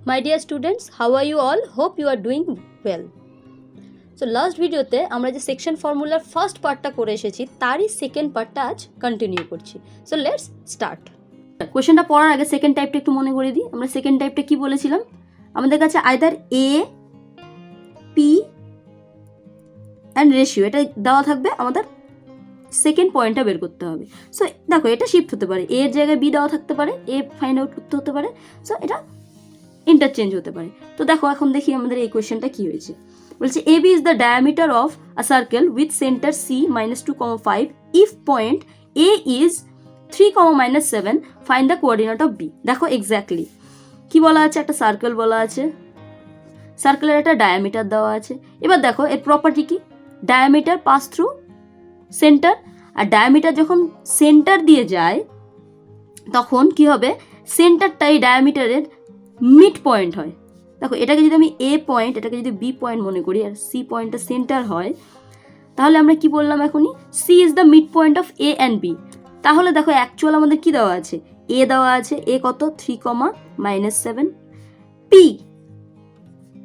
My dear students, how are you all? Hope you are doing well. So last ভিডিওতে আমরা যে section ফর্মুলার first পার্টটা করে এসেছি তারই সেকেন্ড পার্টটা আজ কন্টিনিউ করছি। So let's start. কোশ্চেনটা পড়ার আগে সেকেন্ড টাইপটা একটু মনে করে দিই। আমরা সেকেন্ড টাইপটা কি বলেছিলাম? আমাদের কাছে either A P and ratio এটা দেওয়া থাকবে, আমাদের সেকেন্ড পয়েন্টটা বের করতে হবে। সো দেখো এটা শিফট হতে পারে, এর জায়গায় বি দেওয়া থাকতে পারে, এ ফাইন্ড আউট করতে হতে পারে। সো এটা ইন্টারচেঞ্জ হতে পারে। তো দেখো এখন দেখি আমাদের এই কোয়েশ্চেনটা কি হয়েছে। বলছে AB is the diameter of a circle with center C -2,5 if point A is 3, -7 find the coordinate of B। দেখো এক্স্যাক্টলি কি বলা আছে, একটা সার্কেল বলা আছে, সার্কেলের একটা ডায়ামিটার দেওয়া আছে। এবার দেখো এর প্রপার্টি কি, ডায়ামিটার পাস থ্রু সেন্টার, আর ডায়ামিটার যখন সেন্টার দিয়ে যায় তখন কি হবে, সেন্টারটা এই ডায়ামিটারের মিড পয়েন্ট হয়। দেখো এটাকে যদি আমি এ পয়েন্ট, এটাকে যদি বি পয়েন্ট মনে করি আর সি পয়েন্টটা সেন্টার হয়, তাহলে আমরা কি বললাম এখনই, C is the mid point of A and B. তাহলে দেখো অ্যাকচুয়াল আমাদের কি দেওয়া আছে, এ দেওয়া আছে, এ কত 3, -7, পি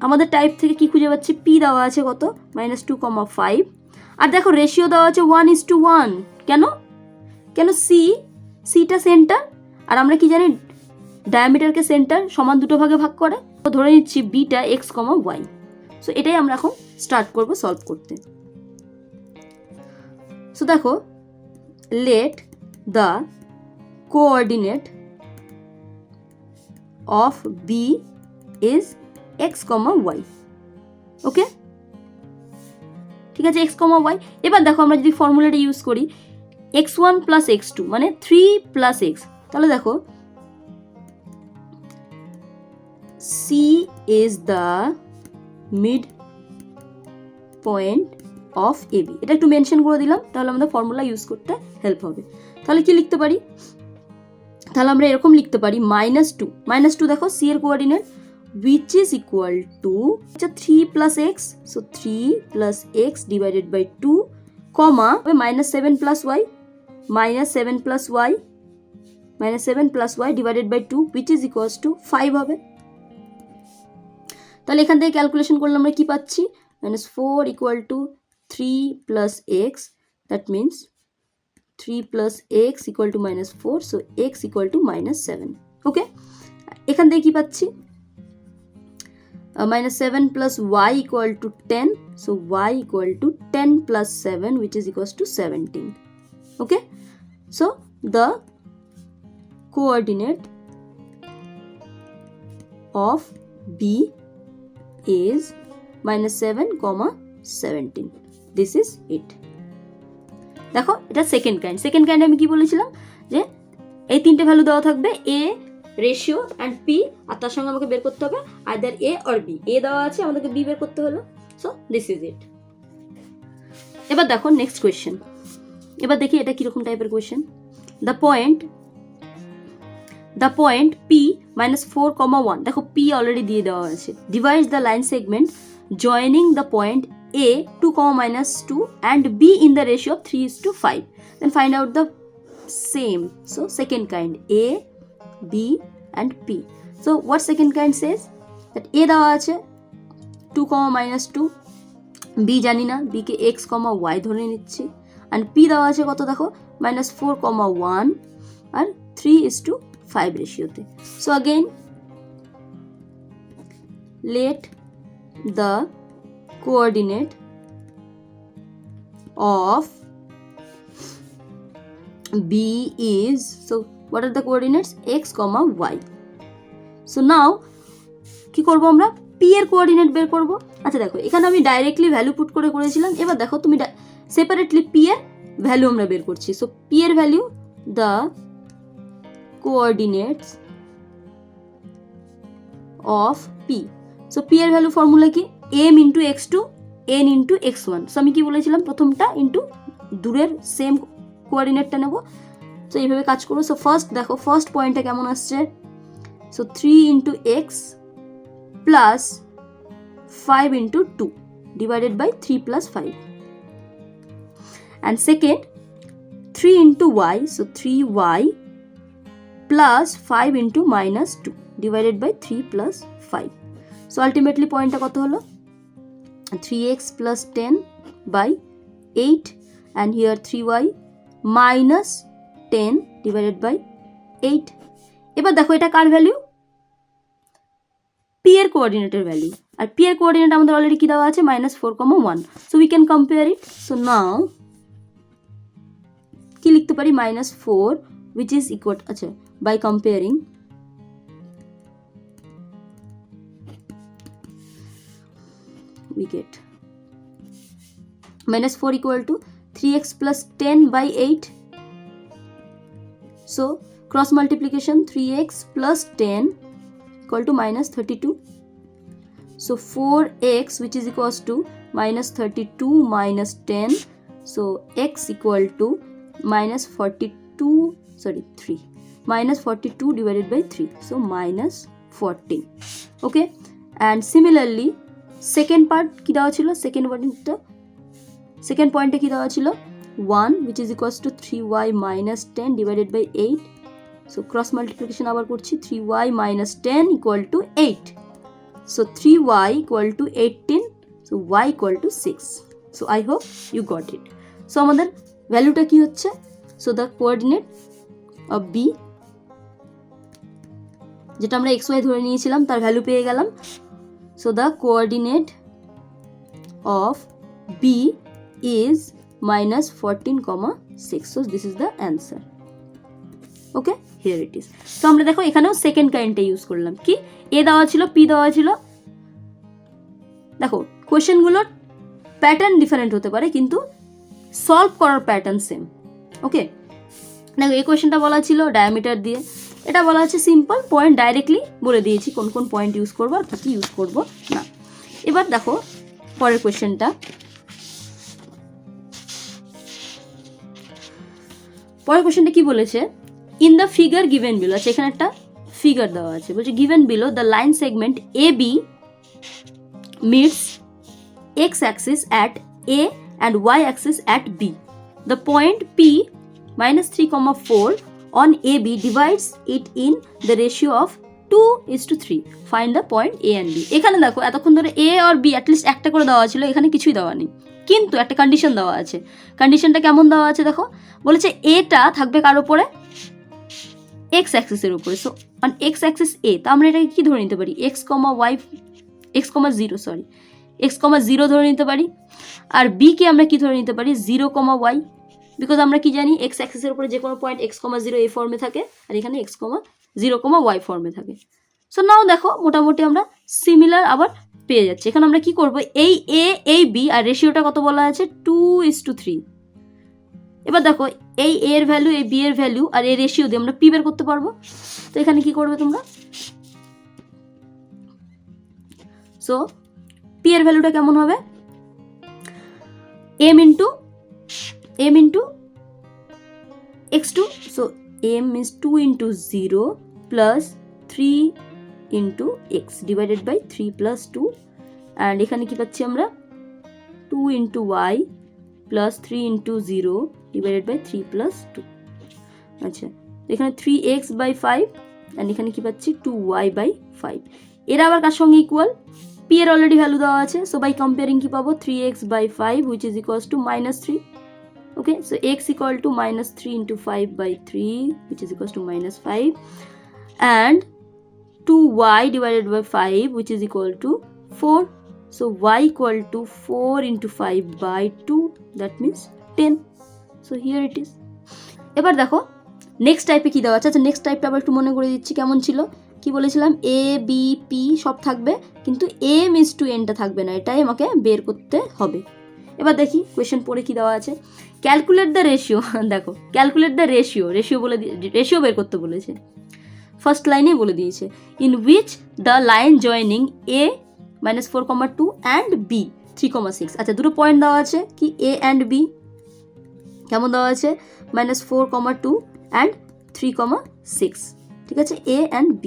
আমাদের টাইপ থেকে কি খুঁজে পাচ্ছি, পি দেওয়া আছে কত -2,5, আর দেখো রেশিও দেওয়া আছে 1:1। কেন কেন সিটা সেন্টার, আর আমরা কি জানি ডায়ামিটারকে সেন্টার সমান দুটো ভাগে ভাগ করে, তো ধরে নিচ্ছি বিটা x, y। সো এটাই আমরা এখন স্টার্ট করব সলভ করতে। সো দেখো let the coordinate of B is x, y। Okay, ঠিক আছে, x, y। এবার দেখো আমরা যদি ফর্মুলাটা ইউজ করি x1 + x2 মানে 3 + x, তাহলে দেখো C is the mid point of AB। এটা একটু মেনশন করে দিলাম, তাহলে আমাদের ফর্মুলা ইউজ করতে হেল্প হবে। তাহলে কি লিখতে পারি, তাহলে আমরা এরকম লিখতে পারি -2 দেখো C এর coordinate which is equal to 3 + x, so 3 + x divided by 2, comma -7 + y, -7 + y divided by 2 which is equals to 5 হবে। তাহলে এখান থেকে ক্যালকুলেশন করলে আমরা কি পাচ্ছি, -4 = 3 + x, that means 3 + x = -4, so x = -7। ওকে, এখান থেকে কি পাচ্ছি, -7 + y = 10, so y = 10 + 7 which is equals to 17। okay, so the coordinate of B is -7, 17। this is it। দেখো এটা সেকেন্ড কাইন্ড আমি কি বলেছিলাম, যে এই তিনটে ভ্যালু দেওয়া থাকবে, এ, রেশিও অ্যান্ড পি, আর তার সঙ্গে আমাকে বের করতে হবে আইদার এ অর বি। এ দেওয়া আছে, আমাদেরকে বি বের করতে হলো। সো দিস ইজ ইট। এবার দেখো নেক্সট কোয়েশ্চেন। এবার দেখি এটা কিরকম টাইপের কোয়েশ্চেন। দ্য পয়েন্ট P -4, 1, দেখো P অলরেডি দিয়ে দেওয়া আছে। Divide the line segment joining the point A 2, -2 and B in the ratio of 3:5, then find out the same। so second kind A, B and P। so what second kind says that A দেওয়া আছে 2, -2, B জানি না, B কে x, y ধরে নিচ্ছি, and P দেওয়া আছে কত দেখো -4, 1 আর 3:5 রেশিওতে। so again let the coordinate of B is, so what are the coordinates, x, y। so now কি করব, আমরা P এর কোঅর্ডিনেট বের করব। আচ্ছা দেখো এখানে আমি ডাইরেক্টলি ভ্যালু পুট করে করেছিলাম, এবার দেখো তুমি সেপারেটলি P এর ভ্যালু আমরা বের করছি। সো P এর value, the coordinates of P। So P এর ভ্যালু ফর্মুলা কি, m × x2 n × x1। So আমি কি বলেছিলাম, প্রথমটা ইন্টু দূরের সেম কোঅর্ডিনেটটা নেব। সো এইভাবে কাজ করবো। সো ফার্স্ট দেখো ফার্স্ট পয়েন্টটা কেমন আসছে, so 3 × x + 5 × 2 divided by 3 + 5, and second 3 × y, so 3y + 5 × -2 divided by 3 plus 5. So ultimately পয়েন্টটা কত হলো 3x plus 10 by 8 and here 3y minus 10 divided by 8. এবার দেখো এটা কার ভ্যালু p এর কোঅর্ডিনেটের ভ্যালু আর p এর কোঅর্ডিনেট আমাদের অলরেডি কি দেওয়া আছে -4,1 so we can compare it so now কি লিখতে পারি -4 which is equal আচ্ছা by comparing we get -4 equal to 3x plus 10 by 8. So cross multiplication 3x plus 10 equal to -32. So 4x which is equals to -32 minus 10. So x equal to -42 divided by 3. So -14. Okay, and similarly second part কি দেওয়া ছিল second পয়েন্টে কি দেওয়া ছিল 1 which is equals to 3y minus 10 divided by 8. So cross multiplication আবার করছি 3y minus 10 equal to 8. So 3y equal to 18. So y equal to 6. So I hope you got it. So আমাদের ভ্যালুটা কি হচ্ছে so the coordinate of b যেটা আমরা xy ধরে নিয়েছিলাম তার ভ্যালু পেয়ে গেলাম. So the coordinate of b is -14,6. So this is the answer. Okay, here it is. So আমরা দেখো এখানেও সেকেন্ড কাইন্ডটা ইউজ করলাম কি a দেওয়া ছিল p দেওয়া ছিল. দেখো কোশ্চেনগুলোর প্যাটার্ন ডিফারেন্ট হতে পারে কিন্তু সলভ করার প্যাটার্ন সেম. ওকে, দেখো এই কোশ্চেনটা বলা ছিল ডায়ামিটার দিয়ে, এটা বলা আছে সিম্পল পয়েন্ট ডাইরেক্টলি বলে দিয়েছি কোন কোন পয়েন্ট ইউজ করবো আর কি ইউজ করবো না. এবার দেখো পরের কোশ্চেনটা. পরের কোশ্চেনটা কি বলেছে in the figure given below. আচ্ছা এখানে একটা ফিগার দেওয়া আছে, বলছে given below the line segment A B meets X axis at A and Y axis at B. The point P -3,4 on AB divides it in the ratio of 2:3. Find the point A and B. এখানে দেখো এতক্ষণ ধরে A R B at least একটা করে দেওয়া ছিল, এখানে কিছুই দেওয়া নেই কিন্তু একটা কন্ডিশন দেওয়া আছে. কন্ডিশনটা কেমন দেওয়া আছে দেখো, বলেছে এটা থাকবে কার উপরে এক্স অ্যাক্সিসের উপরে. সো অন এক্স অ্যাক্সিস এ, তো আমরা এটাকে কি ধরে নিতে পারি x, y x,0 ধরে নিতে পারি. আর বি কে আমরা কি ধরে নিতে পারি 0, y, বিকজ আমরা কি জানি এক্স অ্যাক্সিসের উপরে যে কোনো পয়েন্ট x,0 এই ফর্মে থাকে আর এখানে x,0, y ফর্মে থাকে. সো নাও দেখো মোটামুটি আমরা সিমিলার আবার পেয়ে যাচ্ছি. এখানে আমরা কি করব এই এ এই বি আর রেশিওটা কত বলা আছে 2:3. এবার দেখো এই এ এর ভ্যালু এই বি এর ভ্যালু আর এই রেশিও দিয়ে আমরা পি বের করতে পারবো. তো এখানে কি করবে তোমরা, সো পি এর ভ্যালুটা কেমন হবে m into x2. So m is 2 into 0 plus 3 into x divided by 3 plus 2. And এখানে কি পাচ্ছি আমরা 2 into y plus 3 into 0 divided by 3 plus 2. আচ্ছা এখানে 3x by 5 and এখানে কি পাচ্ছি 2y by 5. এরা আবার কার সঙ্গে ইকুয়াল, p এর অলরেডি ভ্যালু দেওয়া আছে. সো বাই কম্পেয়ারিং কি পাবো 3x by 5 which is equals to -3. Okay, so x equal to -3 into 5 by 3 which is equals to -5 and 2y divided by 5 which is equal to 4. So y equal to 4 into 5 by 2, that means 10. So here it is. এবার দেখো next টাইপে কি দেওয়া আছে. আচ্ছা next টাইপটা আবার একটু মনে করে দিচ্ছি কেমন ছিল. কি বলেছিলাম a b p সব থাকবে কিন্তু m is to n টা থাকবে না, এটাই আমাকে বের করতে হবে. এবার দেখি কোয়েশ্চেন পড়ে কি দেওয়া আছে. Calculate the ratio. দেখো ক্যালকুলেট দ্য রেশিও বলে রেশিও বের করতে বলেছে. ফার্স্ট লাইনে বলে দিয়েছে in which the line joining a -4,2 and b 3,6. আচ্ছা দুটো পয়েন্ট দেওয়া আছে কি a অ্যান্ড b কেমন দেওয়া আছে -4,2 অ্যান্ড 3,6. ঠিক আছে a অ্যান্ড b.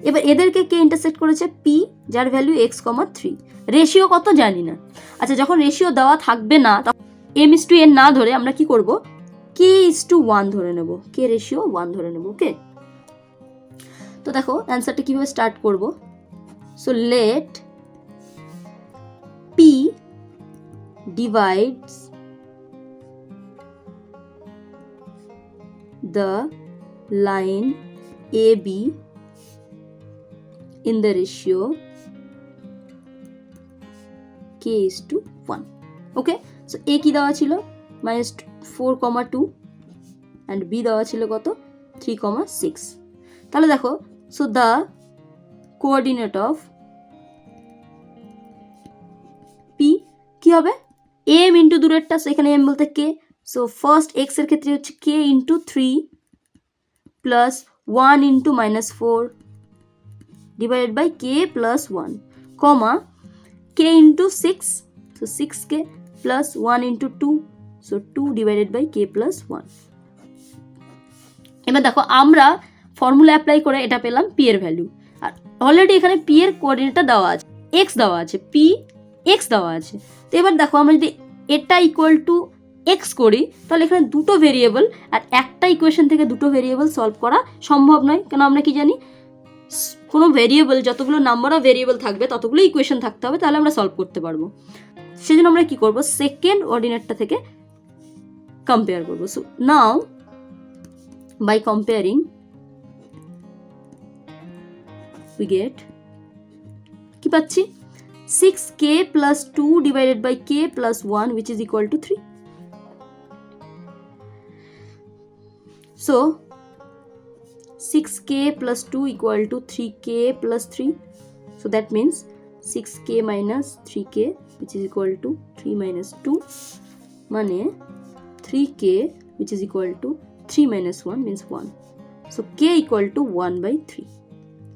এবার এদেরকে কে ইন্টারসেক্ট করেছে p যার ভ্যালু x,3. রেশিও কত জানি না. আচ্ছা যখন রেশিও দেওয়া থাকবে না তখন m is to n না ধরে আমরা কি করব k is to 1 ধরে নেব, k রেশিও 1 ধরে নেব. ওকে, তো দেখো অ্যান্সারটা কীভাবে স্টার্ট করব। So let P divides the line AB in the ratio k is to 1. Okay, so a কি দেওয়া ছিল -4,2 অ্যান্ড b দেওয়া ছিল কত 3,6। তাহলে দেখো, so the coordinate of p কি হবে m ইন্টু দূরেরটা, সো এখানে m বলতে k, সো ফার্স্ট x এর ক্ষেত্রে হচ্ছে k into 3 plus 1 into -4 divided by k plus 1 comma k into 6, so 6k plus 1 into 2, so 2 divided by k plus 1। এবার দেখো আমরা ফর্মুলা অ্যাপ্লাই করে এটা পেলাম p এর ভ্যালু, আর অলরেডি এখানে p এর কোঅর্ডিনেটটা দেওয়া আছে, x দেওয়া আছে, p x দেওয়া আছে। তো এবার দেখো আমরা যদি এটা ইকুয়াল টু x করি তাহলে এখানে দুটো ভেরিয়েবল, আর একটা ইকুয়েশন থেকে দুটো ভেরিয়েবল সলভ করা সম্ভব নয়, কেন আমরা কি জানি কোনো ভেরিয়েবল যতগুলো নাম্বার অফ ভেরিয়েবল থাকবে ততগুলো ইকুয়েশন থাকতে হবে, তাহলে আমরা সলভ করতে পারবো। সেজন্য আমরা কি করব, সেকেন্ড অর্ডিনেটটা থেকে কম্পেয়ার করবো। So now by comparing we get কি পাচ্ছি 6k plus 2 divided by k plus 1 which is equal to 3. So 6k plus 2 equal to 3k plus 3. So that means 6k minus 3k which is equal to 3 minus 2 মানে 3k which is equal to 3 minus 1 means 1. So k equal to 1 by 3.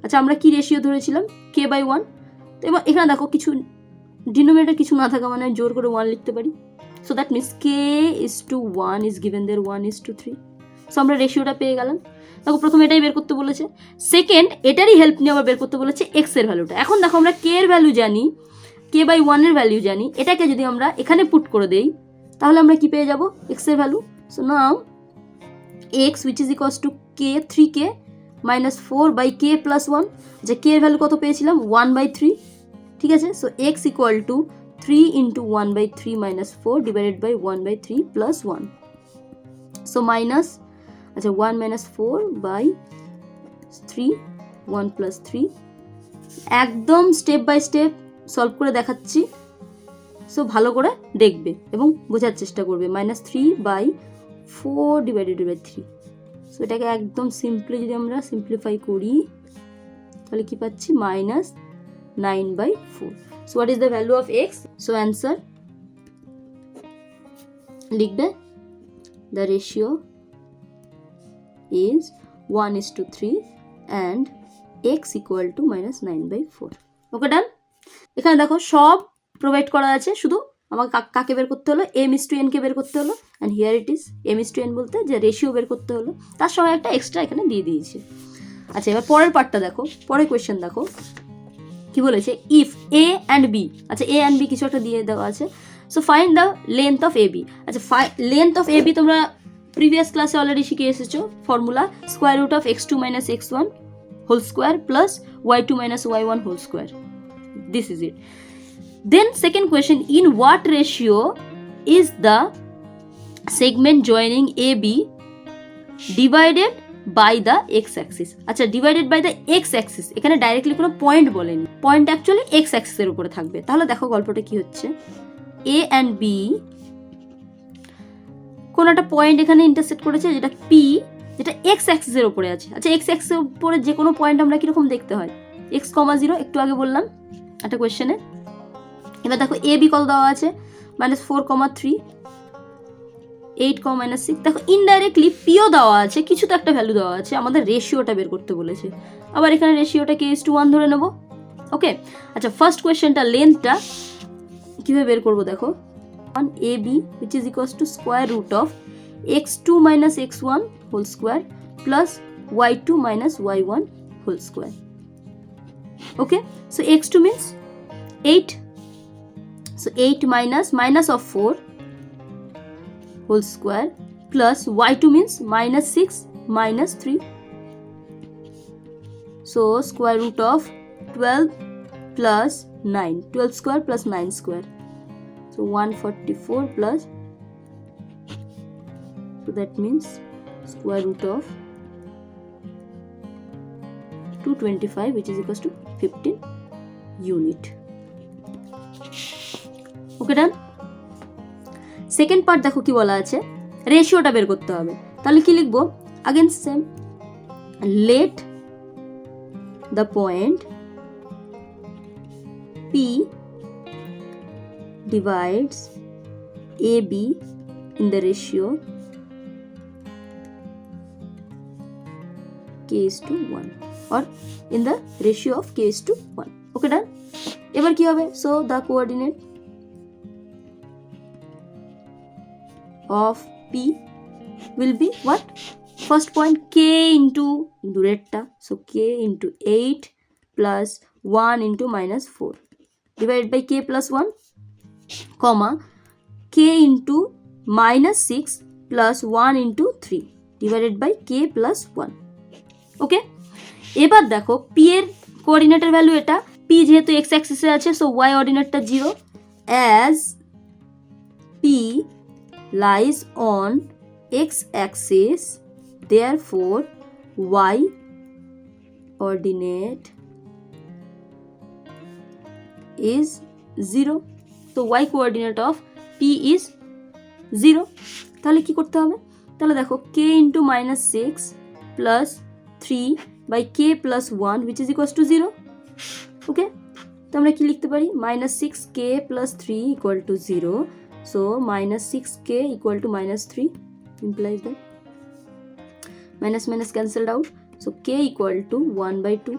আচ্ছা আমরা কি ratio ধরেছিলাম k by 1। তো এবার এখানে দেখো কিছু ডিনোমিনেটর কিছু না থাকা মানে জোর করে 1 লিখতে পারি। So that means k is to 1 is given there 1 is to 3। So আমরা রেশিওটা পেয়ে গেলাম। দেখো প্রথমে এটাই বের করতে বলেছে, সেকেন্ড এটারই হেল্প নিয়ে আবার বের করতে বলেছে x এর ভ্যালুটা। এখন দেখো আমরা k এর ভ্যালু জানি, k by 1 এর ভ্যালু জানি, এটাকে যদি আমরা এখানে পুট করে দেই তাহলে আমরা কি পেয়ে যাব x এর value. So now x which is equals to k 3k minus 4 by k plus 1, যে k এর ভ্যালু কত পেয়েছিলাম 1 by 3, ঠিক আছে। So x equal to 3 into 1 by 3 minus 4 divided by 1 by 3 plus 1. So minus, আচ্ছা 1 minus 4 by 3, 1 plus 3, একদম step by step solve করে দেখাচ্ছি। সো ভালো করে দেখবে এবং বোঝার চেষ্টা করবে। -3 by 4 divided by 3। সো এটাকে একদম সিম্পলি যদি আমরা সিম্পলিফাই করি তাহলে কি পাচ্ছি -9 by 4। So what is the value of x? So answer লিখবে the ratio is 1:3 and x equal to -9 by 4. ওকে ডান। এখানে দেখো সব প্রোভাইড করা আছে, শুধু আমাকে কাকে বের করতে হলো m/n কে বের করতে হলো, and here it is m/n বলতে যে রেশিও বের করতে হলো, তার সঙ্গে একটা এক্সট্রা এখানে দিয়ে দিয়েছে। আচ্ছা এবার পরের পার্টটা দেখো, পরের কোয়েশ্চেন দেখো কি বলেছে, ইফ এ অ্যান্ড বি, আচ্ছা এ অ্যান্ড বি কিছু একটা দিয়ে দেওয়া আছে। So find the length of A B. আচ্ছা লেন্থ অফ এ বি তোমরা প্রিভিয়াস ক্লাসে অলরেডি শিখে এসেছো, formula square root of x2 minus x1 whole square plus y2 minus y1 whole square, this is it. Then second question, in what ratio is the segment joining AB divided by the x-axis? আচ্ছা divided by the x-axis, এখানে directly কোনো point বলেনি, point actually x-axis এর উপরে থাকবে। তাহলে দেখো গল্পটা কি হচ্ছে, A and B কোন একটা পয়েন্ট এখানে ইন্টারসেক্ট করেছে যেটা P, যেটা x-axis এর উপরে আছে। আচ্ছা x-axis এর উপরে যে কোনো পয়েন্ট আমরা কিরকম দেখতে হয়, x, 0 একটু আগে বললাম একটা কোয়েশ্চেনে। এবার দেখো এ বি কত দেওয়া আছে -4,3, 8, -6। দেখো ইনডাইরেক্টলি পিও দেওয়া আছে, কিছু তো একটা ভ্যালু দেওয়া আছে, আমাদের রেশিওটা বের করতে বলেছে। আবার এখানে রেশিওটা k:1 ধরে নেব। ওকে আচ্ছা ফার্স্ট কোয়েশ্চেনটা লেন্থটা কীভাবে বের করবো দেখো, AB which is equals to square root of x2 minus x1 whole square plus y2 minus y1 whole square. Okay, so x2 means 8. So 8 minus of 4 whole square plus y2 means -6 minus 3. So square root of 12 plus 9, 12 square plus 9 square, so 144 plus, so that means square root of 225, which is equals to 15 unit. Okay, done. Second part দেখো কি বলা আছে, রেশিওটা বের করতে হবে। তাহলে কি লিখবো, again same, let the point P divides AB in the ratio k is to 1 or in the ratio of k is to 1. Okay, done. এবার কি হবে, so the coordinate of P will be what, first point k into দুরেরটা, so k into 8 plus 1 into minus 4 divided by k plus 1, comma k into minus 6 plus 1 into 3 divided by k plus 1. ওকে, এবার দেখো p এর কোঅর্ডিনেটের value এটা, p যেহেতু x অ্যাক্সিসে আছে, so y অর্ডিনেটটা 0, as p lies on x axis, therefore y ordinate is 0. তো y coordinate of p is 0. তাহলে কি করতে হবে, তাহলে দেখো k into minus 6 plus 3 by k plus 1 which is equals to 0. ওকে, তো আমরা কি লিখতে পারি, minus 6k plus 3 equal to 0. So minus 6k equal to minus 3 implies that minus minus cancelled out, so k equal to 1 by 2.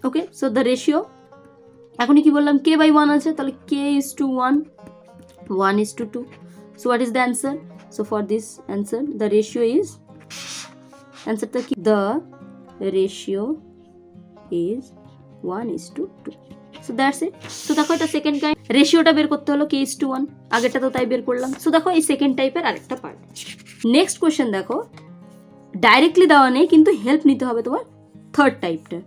Okay, so the ratio, এখনই কি বললাম, k by 1 আছে, তাহলে k is to 1, 1 is to 2. So what is the answer? So for this answer the ratio is, answer টা কি, the ratio is 1 is to 2. So that's it. So দেখো এটা second kind, রেশিওটা বের করতে হলো k is to 1, আগেরটা তো তাই বের করলাম। সো দেখো এই সেকেন্ড টাইপের আরেকটা পার্ট। নেক্সট কোশ্চেন দেখো, ডাইরেক্টলি দেওয়া নেই কিন্তু হেল্প নিতে হবে তোমার থার্ড টাইপটা।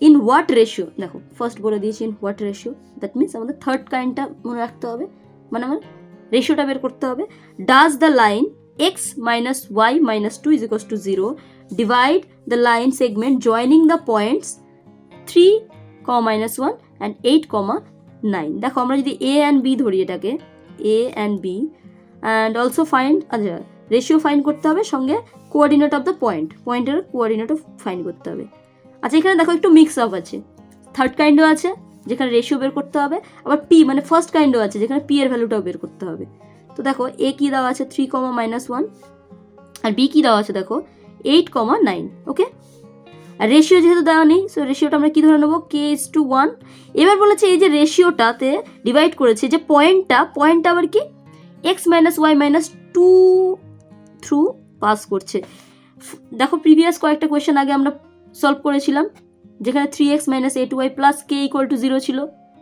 ইন হোয়াট রেশিও, দেখো ফার্স্ট বলে দিয়েছি in what ratio, that means আমাদের থার্ড কাইন্ডটা মনে রাখতে হবে, মানে আমার রেশিওটা বের করতে হবে। Does the line x minus y minus 2 is equals to 0 divide the line segment joining the points 3, minus 1 and 8, 9. দেখো আমরা যদি a and b ধরি, এটাকে a and b, and also find, আচ্ছা রেশিও ফাইন্ড করতে হবে, সঙ্গে কোঅর্ডিনেট অফ দ্য পয়েন্ট, পয়েন্টের কোঅর্ডিনেটও ফাইন্ড করতে হবে। আচ্ছা এখানে দেখো একটু মিক্স আপ আছে, থার্ড কাইন্ডও আছে যেখানে রেশিও বের করতে হবে, আবার পি মানে ফার্স্ট কাইন্ডও আছে যেখানে পি এর ভ্যালুটাও বের করতে হবে। তো দেখো এ কি দেওয়া আছে 3, minus 1, আর বি কি দেওয়া আছে দেখো 8, 9. ওকে, আর রেশিও যেহেতু দেওয়া নেই, সো রেশিওটা আমরা কি ধরে নেবো, k is to 1। এবার বলেছে এই যে রেশিওটাতে ডিভাইড করেছে, যে পয়েন্টটা আবার কি x minus y minus 2 through pass করছে। দেখো প্রিভিয়াস কয়েকটা কোয়েশ্চেন আগে আমরা সলভ করেছিলাম, যেখানে 3x minus 8y plus k equal to 0 ছিল,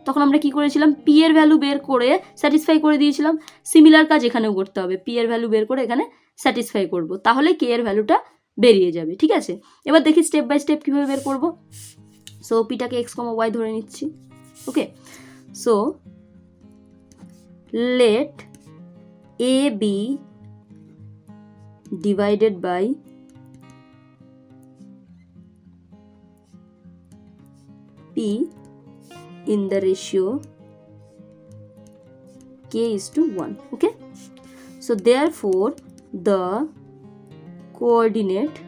তখন আমরা কি করেছিলাম, p এর ভ্যালু বের করে স্যাটিসফাই করে দিয়েছিলাম। সিমিলার কাজ এখানেও করতে হবে, p এর ভ্যালু বের করে এখানে স্যাটিসফাই করব, তাহলে k এর ভ্যালুটা বেরিয়ে যাবে। ঠিক আছে, এবার দেখি স্টেপ বাই স্টেপ কীভাবে বের করব। সো পিটাকে x, y ধরে নিচ্ছি। Okay, so let a be divided by p in the ratio k is to 1. Okay, so therefore the coordinate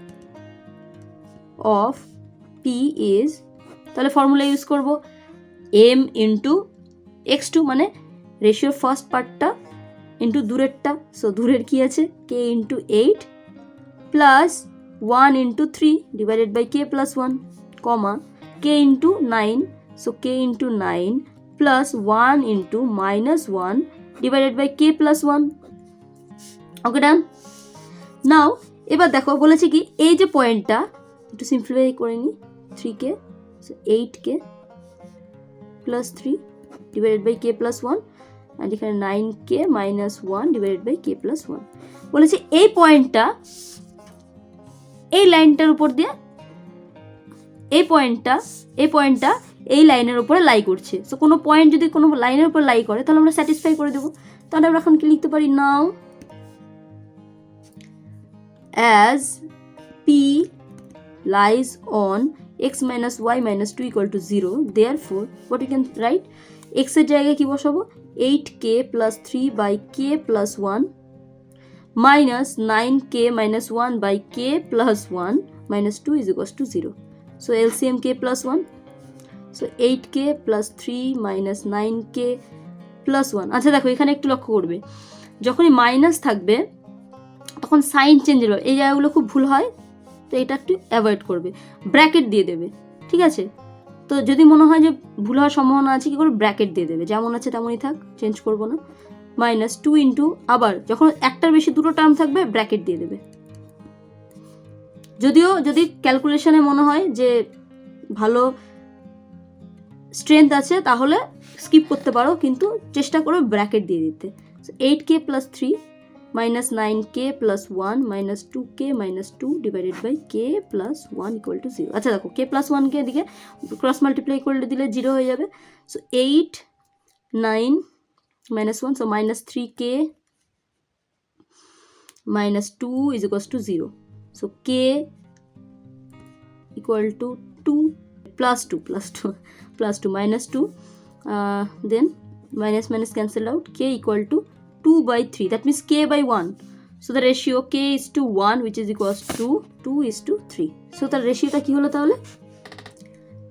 of p is, তাহলে ফর্মুলা ইউজ করব m ইন্টু x2, মানে রেশিওর first পার্টটা into দূরেরটা, so দূরের কি আছে k into 8 plus 1 into 3 divided by k plus 1, comma k into 9, so k into 9 plus 1 into minus 1 divided by k plus 1। Okay done. Now এবার দেখো বলেছে কি, এই যে পয়েন্টটা একটু সিম্পলিফাই করে নিই, 3k, so 8k plus 3 divided by k plus 1, and এখানে 9k minus 1 divided by k plus 1। বলেছে এই পয়েন্টটা এই লাইনটার উপর দিয়ে এই পয়েন্টটা এই লাইনের উপরে লাই করছে। সো কোনো পয়েন্ট যদি কোনো লাইনের উপর লাই করে তাহলে আমরা স্যাটিসফাই করে দেবো। তাহলে আমরা এখন কি লিখতে পারি, now as P lies on x minus y minus 2 equal to 0, therefore what you can write, x এর জায়গায় কি বসাবো, 8k plus 3 by k plus 1 minus 9k minus 1 by k plus 1 minus 2 is equals to 0. So LCM k plus 1, so 8k plus 3 minus 9k plus 1. আচ্ছা দেখো এখানে একটু লক্ষ্য করবে, যখনই মাইনাস থাকবে তখন সাইন চেঞ্জ হবে, এই জায়গাগুলো খুব ভুল হয়, তো এটা একটু অ্যাভয়েড করবে, ব্র্যাকেট দিয়ে দেবে, ঠিক আছে। তো যদি মনে হয় যে ভুল হওয়ার সম্ভাবনা আছে, কি করে ব্র্যাকেট দিয়ে দেবে, যেমন আছে তেমনই থাক, চেঞ্জ করবো না, মাইনাস 2 ইন্টু, আবার যখন একটার বেশি দুটো টার্ম থাকবে ব্র্যাকেট দিয়ে দেবে। যদিও যদি ক্যালকুলেশনে মনে হয় যে ভালো স্ট্রেংথ আছে তাহলে স্কিপ করতে পারো, কিন্তু চেষ্টা করো ব্র্যাকেট দিয়ে দিতে। 8k plus 3 minus 9k plus 1 minus 2k minus 2 divided by k plus 1 equal to 0. আচ্ছা দেখো k plus 1 কে এদিকে ক্রস মাল্টিপ্লাই করলে দিলে 0 হয়ে যাবে। So 8 9 minus 1, so minus 3k minus 2 is equals to 0. So k equal to 2 plus 2 plus 2 plus 2 minus 2, then minus minus cancel out, k equal to 2 by 3, that means k by 1. So the ratio k is to 1 which is equals to 2 is to 3. So the ratio টা কি হলো তাহলে,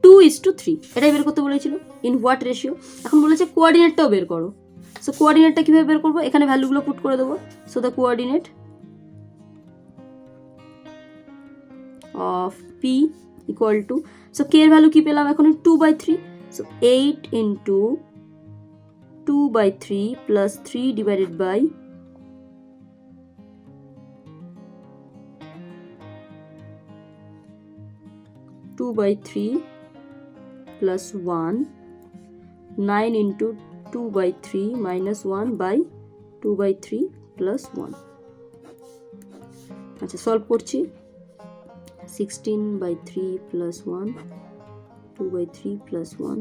2 is to 3, এটাই বের করতে বলেছিল। In what ratio, এখন বলেছে কোঅর্ডিনেটটাও বের করো। সো কোঅর্ডিনেটটা কিভাবে বের করবো, এখানে ভ্যালুগুলো পুট করে দেবো। So the coordinate of p equal to, so k এর ভ্যালু কি পেলাম এখন, 2 by 3, so 8 into 2 by 3 plus 3 divided by 2 by 3 plus 1, 9 into 2 by 3 minus 1 by 2 by 3 plus 1. আচ্ছা সলভ করছি, 16 by 3 plus 1, 2 by 3 plus 1,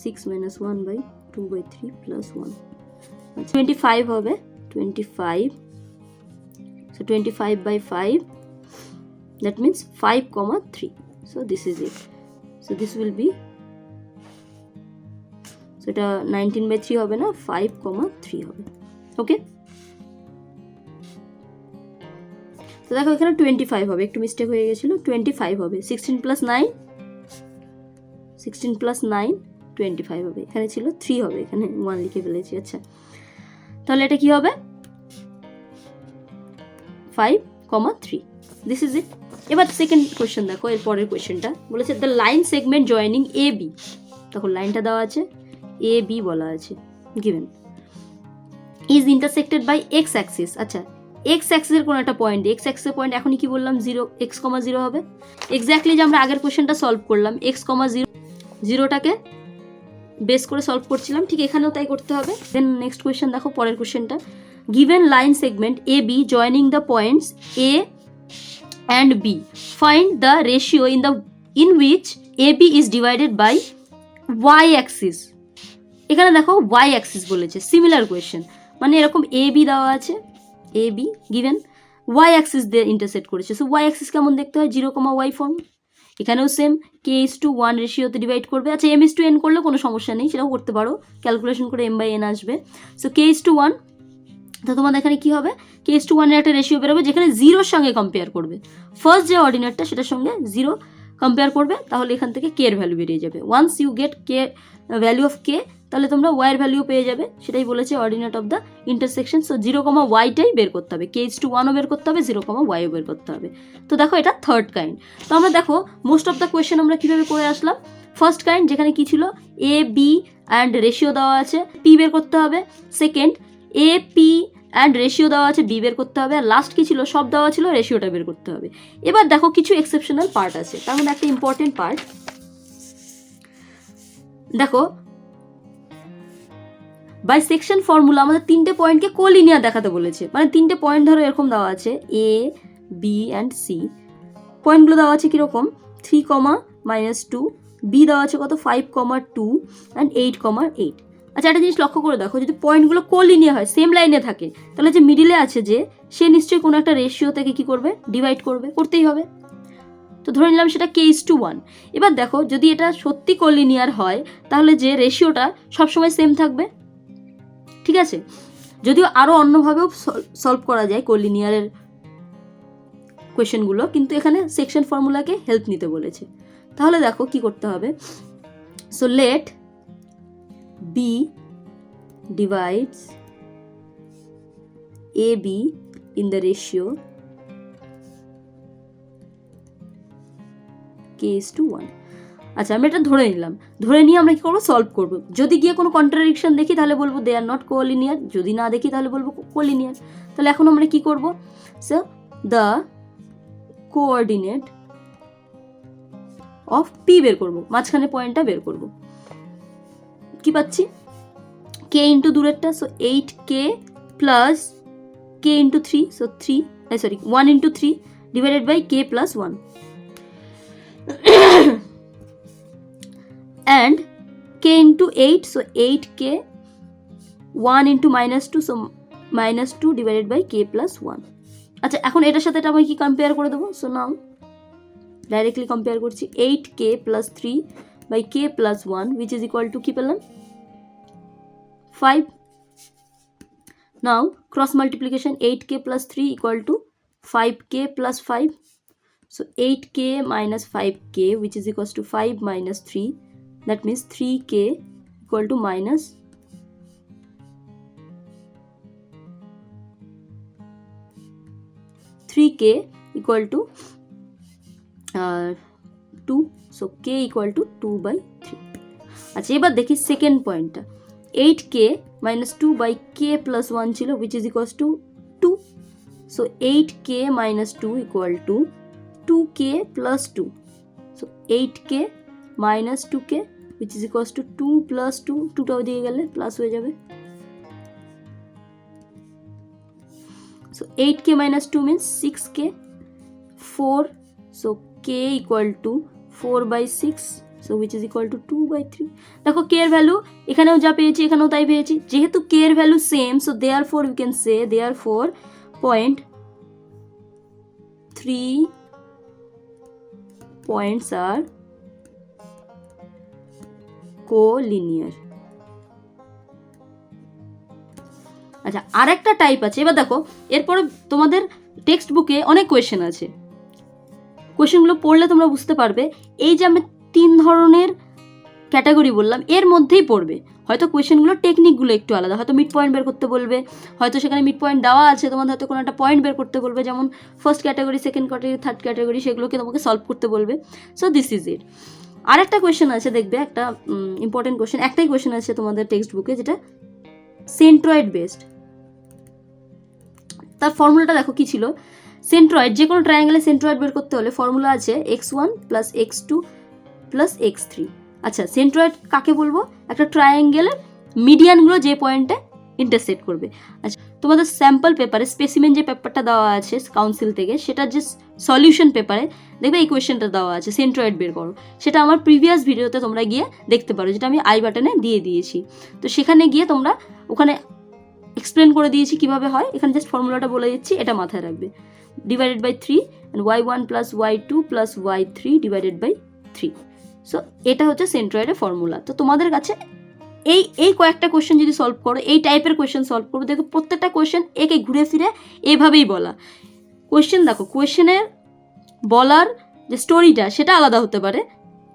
6 minus 1 by 2 by 3 plus 1. 25 হবে, 25, so 25 by 5, that means 5 comma 3. So this is it. So this will be, so এটা 19 by 3 হবে না, 5 comma 3 হবে। ওকে, তো দেখো এখানে 25 হবে, একটু মিস্টেক হয়ে গেছিল, 25 হবে, 16 plus 9 25 হবে, এখানে ছিল 3 হবে, এখানে 1 লিখে ফেলেছি। আচ্ছা তাহলে এটা কি হবে, 5, 3, দিস ইজ ইট। এবার সেকেন্ড কোয়েশ্চেন দেখো, এর পরের কোয়েশ্চেনটা বলেছে the line segment joining A B, তখন লাইনটা দেওয়া আছে, এ বি বলা আছে, given is intersected by X axis. আচ্ছা এক্স অ্যাক্সিসের কোনো একটা পয়েন্ট, এক্স অ্যাক্সিসের পয়েন্ট এখনই কি বললাম, 0, x, 0 হবে, এক্স্যাক্টলি যে আমরা আগের কোয়েশ্চেনটা সলভ করলাম, x, 0টাকে বেস করে সলভ করছিলাম, ঠিক এখানেও তাই করতে হবে। দেন নেক্সট কোয়েশ্চেন দেখো, পরের কোয়েশ্চেনটা, given line segment A B joining the points A and b, find the ratio in which ab is divided by y axis. এখানে দেখো y axis বলেছে, সিমিলার কোয়েশ্চেন, মানে এরকম ab দেওয়া আছে, ab given y axis দিয়ে intersect করেছে। So y axis কেমন দেখতে হয়, 0, y ফর্ম, এখানেও সেম k:1 রেশিওতে ডিভাইড করবে। আচ্ছা m:n করলে কোনো সমস্যা নেই, সেটাও করতে পারো, ক্যালকুলেশন করে m/n আসবে। সো k:1, তো তোমাদের এখানে কি হবে, k:1 এর একটা রেশিও বেরোবে যেখানে 0-র সঙ্গে কম্পেয়ার করবে, ফার্স্ট যে অর্ডিনেটটা সেটার সঙ্গে 0 কম্পেয়ার করবে, তাহলে এখান থেকে k এর ভ্যালু বেরিয়ে যাবে। Once you get k value of k, তাহলে তোমরা y এর ভ্যালু পেয়ে যাবে, সেটাই বলেছে ordinate of the intersection. So 0, y-টাই বের করতে হবে, k:1ও বের করতে হবে, 0, y-ও বের করতে হবে। তো দেখো এটা থার্ড কাইন্ড। তো আমরা দেখো মোস্ট অফ দ্য কোয়েশ্চেন আমরা কীভাবে করে আসলাম, ফার্স্ট কাইন্ড যেখানে কি ছিল, এ বি অ্যান্ড রেশিও দেওয়া আছে, পি বের করতে হবে, second A P and ratio দেওয়া আছে, বি বের করতে হবে, আর লাস্ট কি ছিল, সব দেওয়া ছিল, রেশিওটা বের করতে হবে। এবার দেখো কিছু এক্সেপশনাল পার্ট আছে, তার মধ্যে একটা ইম্পর্টেন্ট পার্ট দেখো, বাই সেকশন ফর্মুলা আমাদের 3টে পয়েন্টকে কোলিনিয়ার দেখাতে বলেছে, মানে 3টে পয়েন্ট ধরো এরকম দেওয়া আছে, এ বি অ্যান্ড সি, পয়েন্টগুলো দেওয়া আছে কীরকম 3, -2, বি দেওয়া আছে কত 5, 2 অ্যান্ড 8, 8। আচ্ছা একটা জিনিস লক্ষ্য করে দেখো, যদি পয়েন্টগুলো কোলিনিয়ার হয়, সেম লাইনে থাকে, তাহলে যে মিডিলে আছে যে সে নিশ্চয়ই কোনো একটা রেশিও থেকে কী করবে, ডিভাইড করবে, করতেই হবে। তো ধরে নিলাম সেটা k:1। এবার দেখো যদি এটা সত্যি কোলিনিয়ার হয় তাহলে যে রেশিওটা সবসময় সেম থাকবে, ঠিক আছে। যদিও আরও অন্যভাবেও সলভ করা যায় কোলিনিয়ারের কোয়েশ্চেনগুলো, কিন্তু এখানে সেকশন ফর্মুলাকে হেল্প নিতে বলেছে। তাহলে দেখো কি করতে হবে। So let B divides A B in the ratio k:1। আচ্ছা আমরা এটা ধরে নিলাম, ধরে নিয়ে আমরা কি করবো, সলভ করবো। যদি গিয়ে কোনো কন্ট্রাডিকশন দেখি তাহলে বলবো দে আর নট কোলিনিয়ার, যদি না দেখি তাহলে বলবো কোলিনিয়ার। তাহলে এখন আমরা কি করবো, so the coordinate of P বের করবো, মাঝখানে পয়েন্টটা বের করবো। কি পাচ্ছি, k ইন্টু দূরেরটা, so 8k plus k into 3, so 1 into 3 divided by k plus 1 and k into 8, so 8k, 1 into -2, so -2 divided by k plus 1। আচ্ছা এখন এটার সাথে এটা আমি কি কম্পেয়ার করে দেবো, সো নাও ডাইরেক্টলি কম্পেয়ার করছি 8k plus 3 by k plus 1 which is equal to কি পেলাম 5। নাও cross multiplication 8k plus 3 equal to 5k plus 5, so 8k minus 5k which is equals to 5 minus 3, that means 3k equal to minus 3k equal to 2, so k equal to 2/3। আচ্ছা এবার দেখি second পয়েন্টটা, 8k minus 2 by k plus 1 ছিল which is equals to 2, so 8k minus 2 equal to 2k plus 2, so 8k minus 2k which is equals to 2 plus 2, 2টাও দিয়ে গেলে plus হয়ে যাবে, so 8k minus 2 means 6k, 4, so k equal to 4/6, so which is equal to 2/3। দেখো k এর value এখানেও যা পেয়েছি এখানেও তাই পেয়েছি, যেহেতু k এর value same, so therefore we can say therefore point 3 points are collinear. আচ্ছা আরেকটা টাইপ আছে, এবার দেখো এরপরে তোমাদের টেক্সট বুকে অনেক কোয়েশ্চেন আছে, কোয়েশ্চেনগুলো পড়লে তোমরা বুঝতে পারবে এই যে আমি 3 ধরনের ক্যাটাগরি বললাম এর মধ্যেই পড়বে। হয়তো কোয়েশ্চেনগুলো টেকনিকগুলো একটু আলাদা, হয়তো মিড পয়েন্ট বের করতে বলবে, হয়তো সেখানে মিড পয়েন্ট দেওয়া আছে, তোমাদের হয়তো কোনো একটা পয়েন্ট বের করতে বলবে, যেমন first category, second category, third category, সেগুলোকে তোমাকে সলভ করতে বলবে। সো দিস ইজ ইট। আরেকটা কোয়েশ্চেন আছে দেখবে, একটা ইম্পর্টেন্ট কোয়েশ্চেন, একটাই কোয়েশ্চেন আছে তোমাদের টেক্সট বুকে যেটা সেন্ট্রয়েড বেসড। তার ফর্মুলাটা দেখো কি ছিল, সেন্ট্রয়েড যে কোনো ট্রায়াঙ্গেলের সেন্ট্রয়েড বের করতে হলে ফর্মুলা আছে x1 plus x2 plus x3। আচ্ছা সেন্ট্রয়েড কাকে বলবো, একটা ট্রায়াঙ্গেলের মিডিয়ানগুলো যে পয়েন্টে ইন্টারসেক্ট করবে। আচ্ছা তোমাদের স্যাম্পল পেপারে স্পেসিমেন যে পেপারটা দেওয়া আছে কাউন্সিল থেকে, সেটার যে সলিউশন পেপারে দেখবে এই কোয়েশ্চেনটা দেওয়া আছে সেন্ট্রয়েড বের করো, সেটা আমার প্রিভিয়াস ভিডিওতে তোমরা গিয়ে দেখতে পারো, যেটা আমি আই বাটনে দিয়ে দিয়েছি। তো সেখানে গিয়ে তোমরা ওখানে এক্সপ্লেন করে দিয়েছি কিভাবে হয়, এখানে জাস্ট ফর্মুলাটা বলে দিচ্ছি, এটা মাথায় রাখবে, divided by 3 and y1 plus y2 plus y3 divided by 3। So এটা হচ্ছে সেন্ট্রয়েডের ফর্মুলা। তো তোমাদের কাছে এই কয়েকটা কোয়েশ্চেন যদি সলভ করো, এই টাইপের কোয়েশ্চেন সলভ করো, দেখো প্রত্যেকটা কোয়েশ্চেন একে ঘুরে ফিরে এভাবেই বলা কোয়েশ্চেন। দেখো কোয়েশ্চেনের বলার যে স্টোরিটা সেটা আলাদা হতে পারে,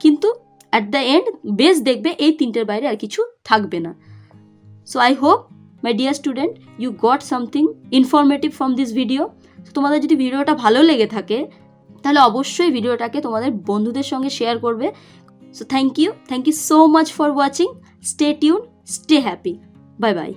কিন্তু অ্যাট দ্য এন্ড বেস দেখবে এই তিনটের বাইরে আর কিছু থাকবে না। So I hope my dear student you got something informative from this video. তোমাদের যদি ভিডিওটা ভালো লেগে থাকে তাহলে অবশ্যই ভিডিওটাকে তোমাদের বন্ধুদের সঙ্গে শেয়ার করবে। So thank you so much for watching, stay tune, stay happy, bye by.